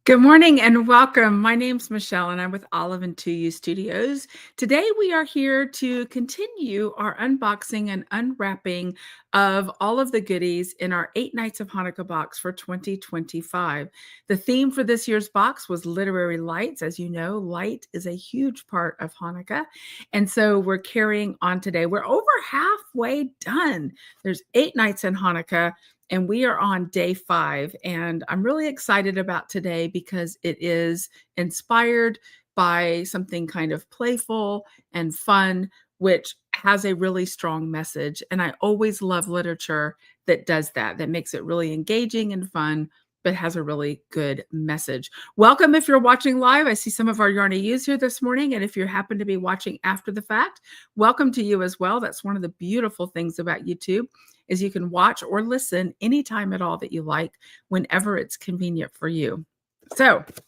Good morning and welcome. My name's Michelle and I'm with Olive and 2U Studios. Today we are here to continue our unboxing and unwrapping of all of the goodies in our 8 Nights of Hanukkah box for 2025. The theme for this year's box was literary lights. As you know, light is a huge part of Hanukkah. And so we're carrying on today. We're over halfway done. There's 8 nights in Hanukkah. And we are on day 5. And I'm really excited about today because it is inspired by something kind of playful and fun, which has a really strong message. And I always love literature that does that, that makes it really engaging and fun, but has a really good message. Welcome if you're watching live. I see some of our Yarny-Yous here this morning. And if you happen to be watching after the fact, welcome to you as well. That's one of the beautiful things about YouTube is you can watch or listen anytime at all that you like, whenever it's convenient for you. So if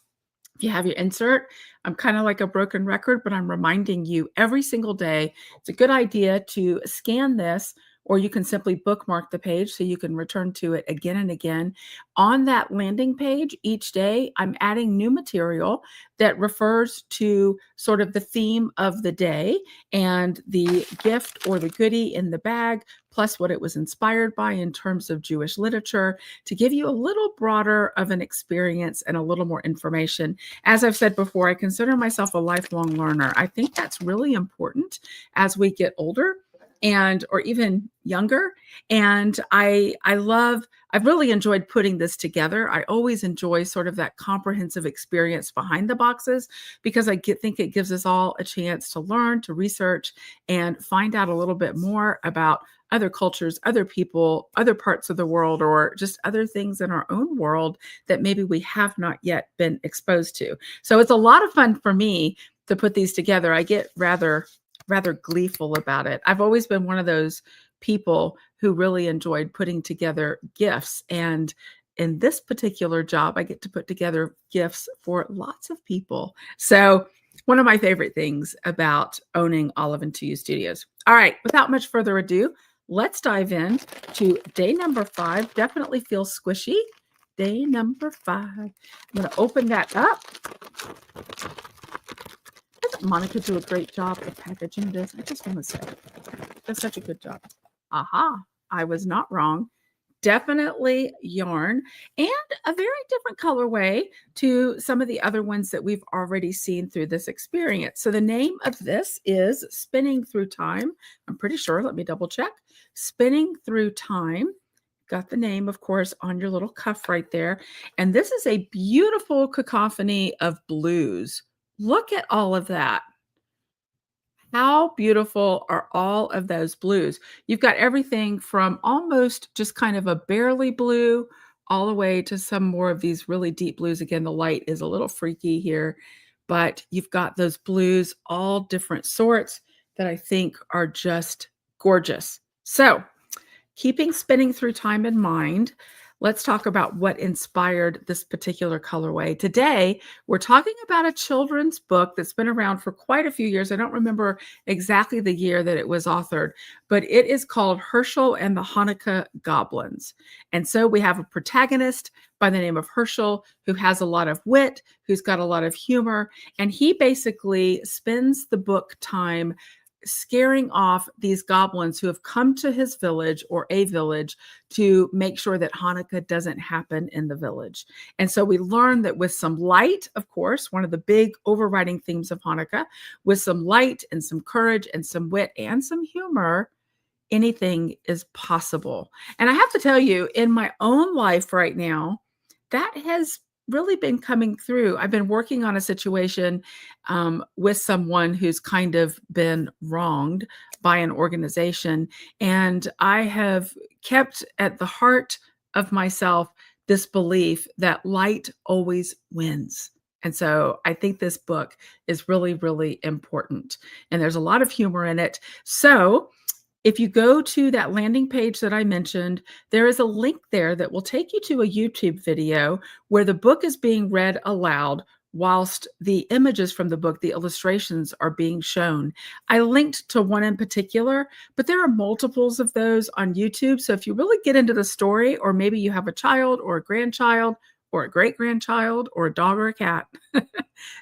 you have your insert, I'm kind of like a broken record, but I'm reminding you every single day, it's a good idea to scan this, or you can simply bookmark the page so you can return to it again and again. On that landing page each day, I'm adding new material that refers to sort of the theme of the day and the gift or the goodie in the bag, plus what it was inspired by in terms of Jewish literature, to give you a little broader of an experience and a little more information. As I've said before, I consider myself a lifelong learner. I think that's really important as we get older and or even younger. And I've really enjoyed putting this together. I always enjoy sort of that comprehensive experience behind the boxes because I think it gives us all a chance to learn, to research, and find out a little bit more about other cultures, other people, other parts of the world, or just other things in our own world that maybe we have not yet been exposed to. So it's a lot of fun for me to put these together. I get rather gleeful about it. I've always been one of those people who really enjoyed putting together gifts. And in this particular job, I get to put together gifts for lots of people. So one of my favorite things about owning Olive and 2U Studios. All right, without much further ado, let's dive in to day number 5. Definitely feels squishy. Day number 5. I'm going to open that up. Doesn't Monica do a great job of packaging this? I just want to say, does such a good job. Aha, I was not wrong. Definitely yarn and a very different colorway to some of the other ones that we've already seen through this experience. So the name of this is Spinning Through Time. I'm pretty sure, let me double check. Spinning Through Time. Got the name, of course, on your little cuff right there. And this is a beautiful cacophony of blues. Look at all of that. How beautiful are all of those blues? You've got everything from almost just kind of a barely blue all the way to some more of these really deep blues. Again, the light is a little freaky here, but you've got those blues, all different sorts that I think are just gorgeous. So keeping Spinning Through Time in mind, let's talk about what inspired this particular colorway. Today, we're talking about a children's book that's been around for quite a few years. I don't remember exactly the year that it was authored, but it is called Herschel and the Hanukkah Goblins. And so we have a protagonist by the name of Herschel who has a lot of wit, who's got a lot of humor, and he basically spends the book time scaring off these goblins who have come to his village or a village to make sure that Hanukkah doesn't happen in the village. And so we learn that with some light, of course, one of the big overriding themes of Hanukkah, with some light and some courage and some wit and some humor, anything is possible. And I have to tell you, in my own life right now, that has really been coming through. I've been working on a situation with someone who's kind of been wronged by an organization. And I have kept at the heart of myself this belief that light always wins. And so I think this book is really, really important. And there's a lot of humor in it. So if you go to that landing page that I mentioned, there is a link there that will take you to a YouTube video where the book is being read aloud whilst the images from the book, the illustrations, are being shown. I linked to one in particular, but there are multiples of those on YouTube. So if you really get into the story, or maybe you have a child or a grandchild or a great-grandchild or a dog or a cat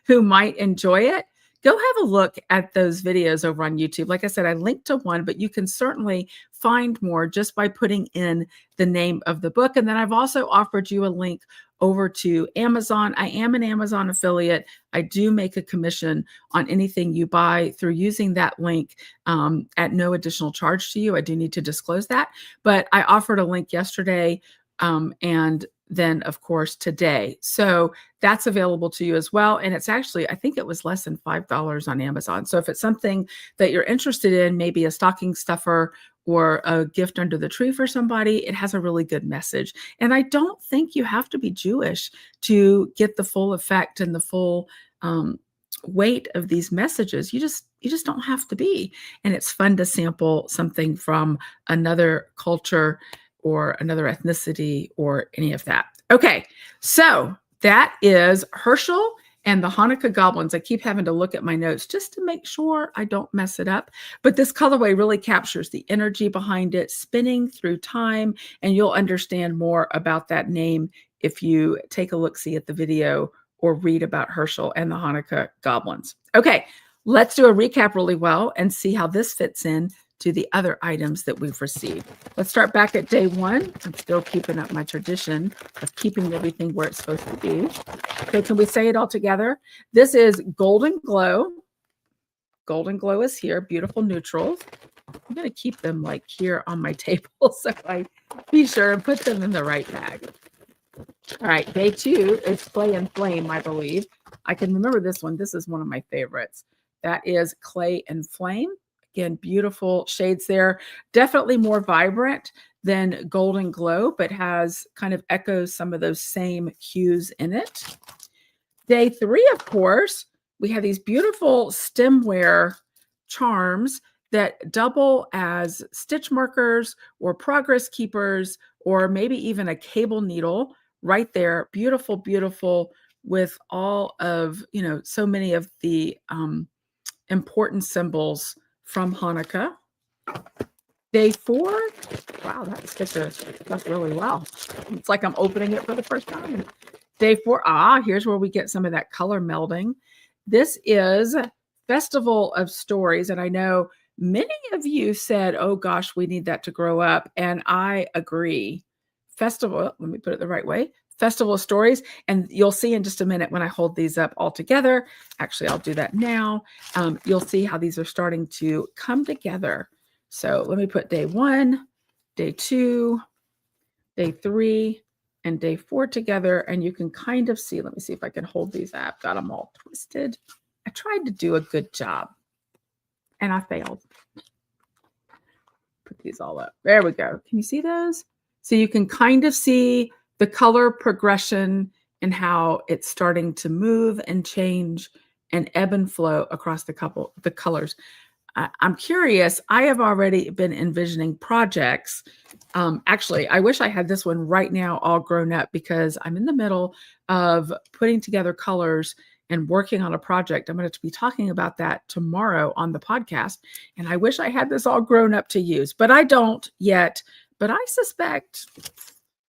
who might enjoy it, go have a look at those videos over on YouTube. Like I said, I linked to one, but you can certainly find more just by putting in the name of the book. And then I've also offered you a link over to Amazon. I am an Amazon affiliate. I do make a commission on anything you buy through using that link at no additional charge to you. I do need to disclose that, but I offered a link yesterday and then of course today. So that's available to you as well. And it's actually, I think it was less than $5 on Amazon. So if it's something that you're interested in, maybe a stocking stuffer or a gift under the tree for somebody, it has a really good message. And I don't think you have to be Jewish to get the full effect and the full weight of these messages. You just don't have to be. And it's fun to sample something from another culture or another ethnicity or any of that. Okay, so that is Herschel and the Hanukkah Goblins. I keep having to look at my notes just to make sure I don't mess it up. But this colorway really captures the energy behind it, spinning through time, and you'll understand more about that name if you take a look-see at the video or read about Herschel and the Hanukkah Goblins. Okay, let's do a recap really well and see how this fits in to the other items that we've received. Let's start back at day one. I'm still keeping up my tradition of keeping everything where it's supposed to be. Okay, can we say it all together? This is Golden Glow. Golden Glow is here, beautiful neutrals. I'm going to keep them like here on my table so I be sure and put them in the right bag. All right, day two is Clay and Flame, I believe. I can remember this one. This is one of my favorites. That is Clay and Flame. Again, beautiful shades there. Definitely more vibrant than Golden Glow, but has kind of echoes some of those same hues in it. Day three, of course, we have these beautiful stemware charms that double as stitch markers or progress keepers, or maybe even a cable needle right there. Beautiful, beautiful, with all of, so many of the important symbols from Hanukkah. Day four, wow, that sticker does really well. It's like I'm opening it for the first time. Day four, here's where we get some of that color melding. This is Festival of Stories, and I know many of you said, oh gosh, we need that to grow up, and I agree. Festival, let me put it the right way, Festival of Stories, and you'll see in just a minute when I hold these up all together. Actually, I'll do that now. You'll see how these are starting to come together. So let me put day one, day two, day three, and day four together, and you can kind of see, let me see if I can hold these up. Got them all twisted. I tried to do a good job, and I failed. Put these all up. There we go. Can you see those? So you can kind of see the color progression and how it's starting to move and change and ebb and flow across the colors. I'm curious. I have already been envisioning projects. Actually, I wish I had this one right now all grown up, because I'm in the middle of putting together colors and working on a project. I'm going to be talking about that tomorrow on the podcast. And I wish I had this all grown up to use, but I don't yet. But I suspect,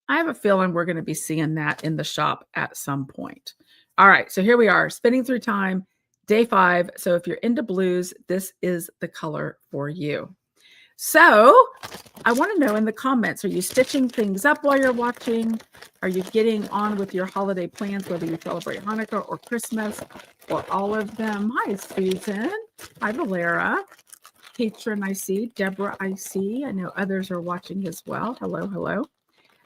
I have a feeling we're going to be seeing that in the shop at some point. All right, so here we are, spinning through time, day five. So if you're into blues, this is the color for you. So I want to know in the comments, are you stitching things up while you're watching? Are you getting on with your holiday plans, whether you celebrate Hanukkah or Christmas or all of them? Hi, Susan. Hi, Valera. Patron, I see. Deborah, I see. I know others are watching as well. Hello, hello.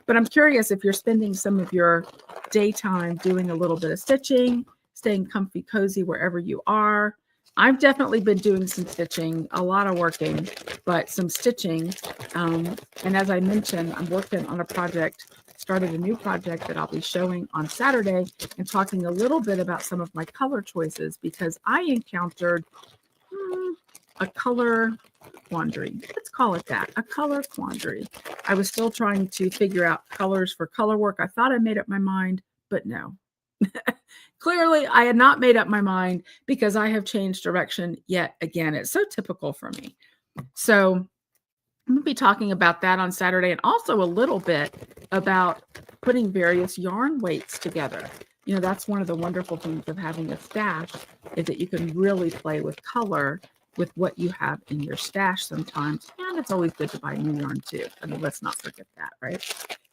But I'm curious if you're spending some of your daytime doing a little bit of stitching, staying comfy, cozy wherever you are. I've definitely been doing some stitching, a lot of working, but some stitching. And as I mentioned, I'm working on a project, started a new project that I'll be showing on Saturday and talking a little bit about some of my color choices, because I encountered a color quandary. Let's call it that, a color quandary. I was still trying to figure out colors for color work. I thought I made up my mind, but no. Clearly, I had not made up my mind, because I have changed direction yet again. It's so typical for me. So We'll be talking about that on Saturday, and also a little bit about putting various yarn weights together. You know, that's one of the wonderful things of having a stash, is that you can really play with color with what you have in your stash sometimes. And it's always good to buy new yarn too. I mean, let's not forget that, right?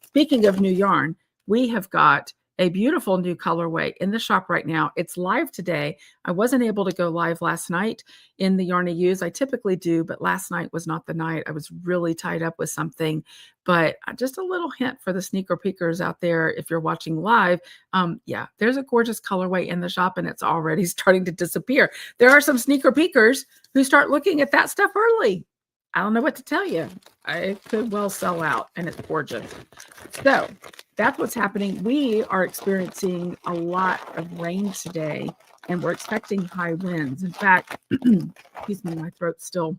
Speaking of new yarn, we have got a beautiful new colorway in the shop right now. It's live today. I wasn't able to go live last night in the yarn I use. I typically do, but last night was not the night. I was really tied up with something. But just a little hint for the sneaker peekers out there, if you're watching live, yeah, there's a gorgeous colorway in the shop and it's already starting to disappear. There are some sneaker peekers who start looking at that stuff early. I don't know what to tell you. I could well sell out, and it's gorgeous. So that's what's happening. We are experiencing a lot of rain today, and we're expecting high winds. In fact, excuse me, my throat's still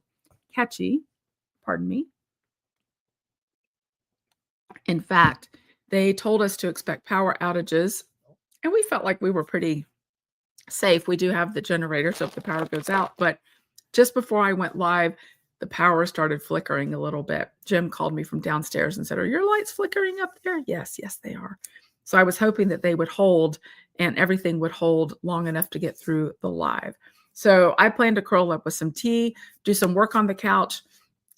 catchy. Pardon me. In fact, they told us to expect power outages, and we felt like we were pretty safe. We do have the generator, so if the power goes out, but just before I went live, the power started flickering a little bit. Jim called me from downstairs and said, "Are your lights flickering up there?" Yes, they are. So I was hoping that they would hold and everything would hold long enough to get through the live. So I plan to curl up with some tea, do some work on the couch,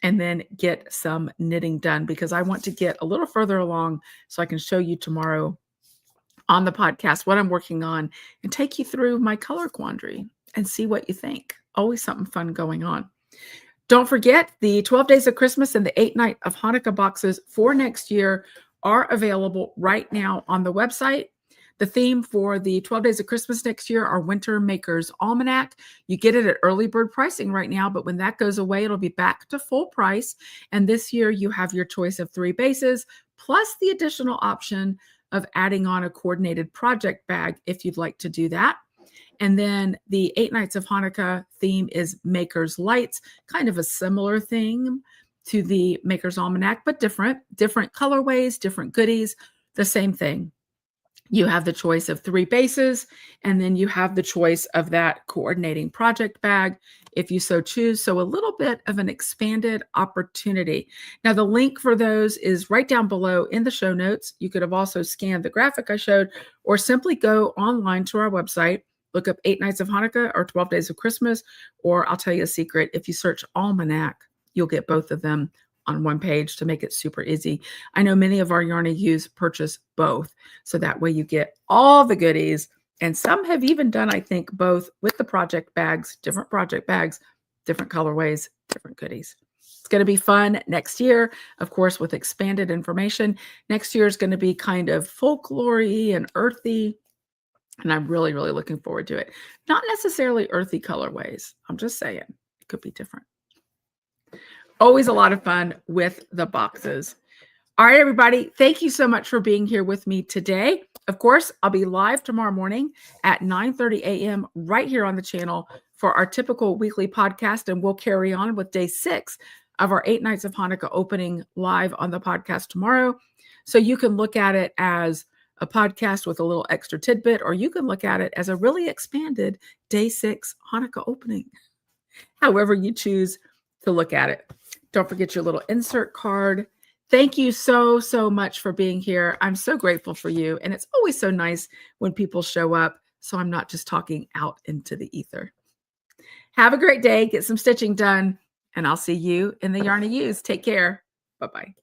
and then get some knitting done because I want to get a little further along so I can show you tomorrow on the podcast what I'm working on and take you through my color quandary and see what you think. Always something fun going on. Don't forget, the 12 Days of Christmas and the 8 Nights of Hanukkah boxes for next year are available right now on the website. The theme for the 12 Days of Christmas next year are Winter Maker's Almanac. You get it at early bird pricing right now, but when that goes away, it'll be back to full price. And this year, you have your choice of 3 bases, plus the additional option of adding on a coordinated project bag if you'd like to do that. And then the 8 Nights of Hanukkah theme is Maker's Lights, kind of a similar theme to the Maker's Almanac, but different colorways, different goodies, the same thing. You have the choice of 3 bases, and then you have the choice of that coordinating project bag if you so choose. So a little bit of an expanded opportunity. Now, the link for those is right down below in the show notes. You could have also scanned the graphic I showed, or simply go online to our website, look up 8 Nights of Hanukkah or 12 Days of Christmas, or I'll tell you a secret. If you search Almanac, you'll get both of them on one page to make it super easy. I know many of our Yarn I Use purchase both, so that way you get all the goodies. And some have even done, I think, both with the project bags, different colorways, different goodies. It's going to be fun next year, of course, with expanded information. Next year is going to be kind of folklore-y and earthy. And I'm really, really looking forward to it. Not necessarily earthy colorways. I'm just saying it could be different. Always a lot of fun with the boxes. All right, everybody. Thank you so much for being here with me today. Of course, I'll be live tomorrow morning at 9:30 a.m. right here on the channel for our typical weekly podcast. And we'll carry on with day 6 of our 8 Nights of Hanukkah opening live on the podcast tomorrow. So you can look at it as a podcast with a little extra tidbit, or you can look at it as a really expanded day 6 Hanukkah opening, however you choose to look at it. Don't forget your little insert card. Thank you so, so much for being here. I'm so grateful for you. And it's always so nice when people show up, so I'm not just talking out into the ether. Have a great day. Get some stitching done, and I'll see you in the Yarn I Use. Take care. Bye-bye.